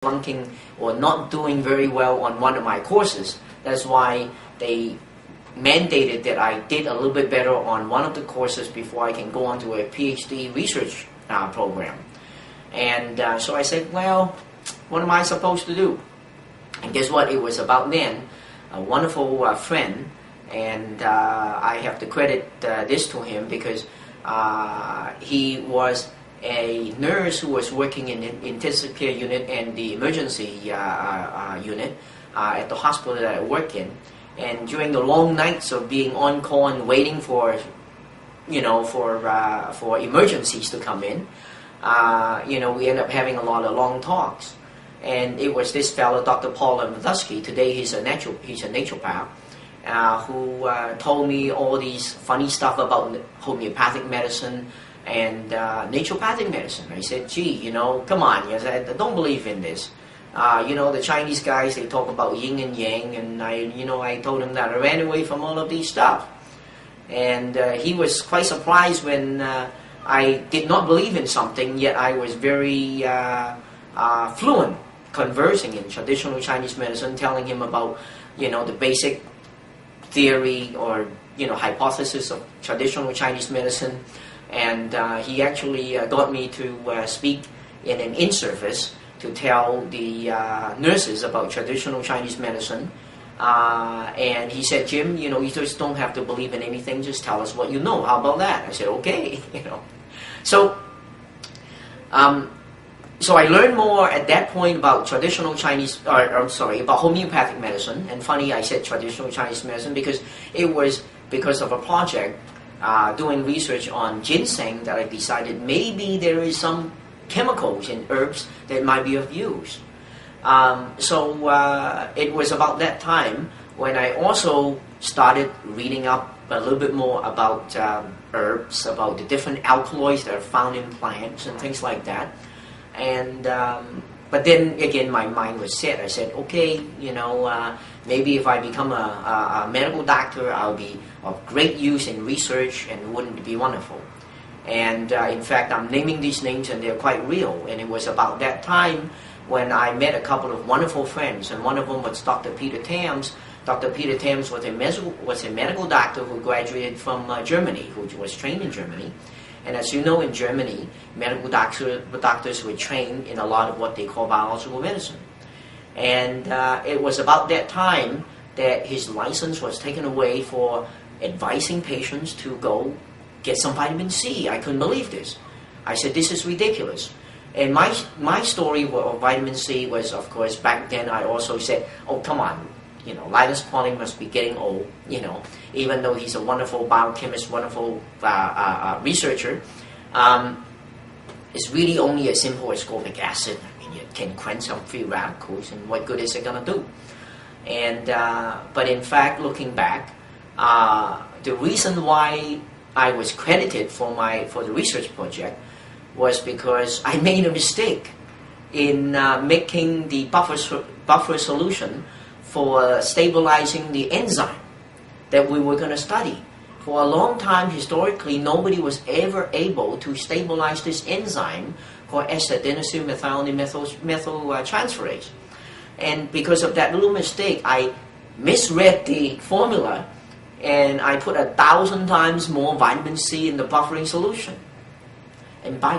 flunking or not doing very well on one of my courses. That's why they mandated that I did a little bit better on one of the courses before I can go on to a PhD research program. And so I said, well, what am I supposed to do? And guess what? It was about then a wonderful friend, and I have to credit this to him because he was a nurse who was working in the intensive care unit and the emergency unit at the hospital that I work in. And during the long nights of being on call and waiting for, for emergencies to come in, we end up having a lot of long talks. And it was this fellow, Dr. Paul Lemodusky. Today he's a naturopath, who told me all these funny stuff about homeopathic medicine and naturopathic medicine. I said, gee, come on, I don't believe in this. The Chinese guys, they talk about yin and yang, and I told him that I ran away from all of these stuff. And he was quite surprised when I did not believe in something, yet I was very fluent conversing in traditional Chinese medicine, telling him about, the basic theory or, hypothesis of traditional Chinese medicine. And he actually got me to speak in an in-service to tell the nurses about traditional Chinese medicine. And he said, Jim, you just don't have to believe in anything, just tell us what you know. How about that? I said, okay. So I learned more at that point about traditional Chinese, about homeopathic medicine. And funny, I said traditional Chinese medicine because it was because of a project doing research on ginseng that I decided maybe there is some chemicals in herbs that might be of use. So it was about that time when I also started reading up a little bit more about herbs, about the different alkaloids that are found in plants and things like that. And but then again, my mind was set. I said, okay, maybe if I become a medical doctor, I'll be of great use in research, and wouldn't it be wonderful? And in fact, I'm naming these names, and they're quite real. And it was about that time when I met a couple of wonderful friends, and one of them was Dr. Peter Tams. Dr. Peter Tams was a medical doctor who graduated from Germany, who was trained in Germany. And as you know, in Germany, medical doctors were trained in a lot of what they call biological medicine. And it was about that time that his license was taken away for advising patients to go get some vitamin C. I couldn't believe this. I said, this is ridiculous. And my story of vitamin C was, of course, back then I also said, oh, come on, Linus Pauling must be getting old, even though he's a wonderful biochemist, wonderful researcher. It's really only as simple as ascorbic acid. I mean, it can quench some free radicals, and what good is it going to do? And but in fact, looking back, the reason why I was credited for the research project was because I made a mistake in making the buffer solution for stabilizing the enzyme that we were going to study. For a long time, historically, nobody was ever able to stabilize this enzyme called S-adenosine methyltransferase. And because of that little mistake, I misread the formula, and I put 1,000 times more vitamin C in the buffering solution. And by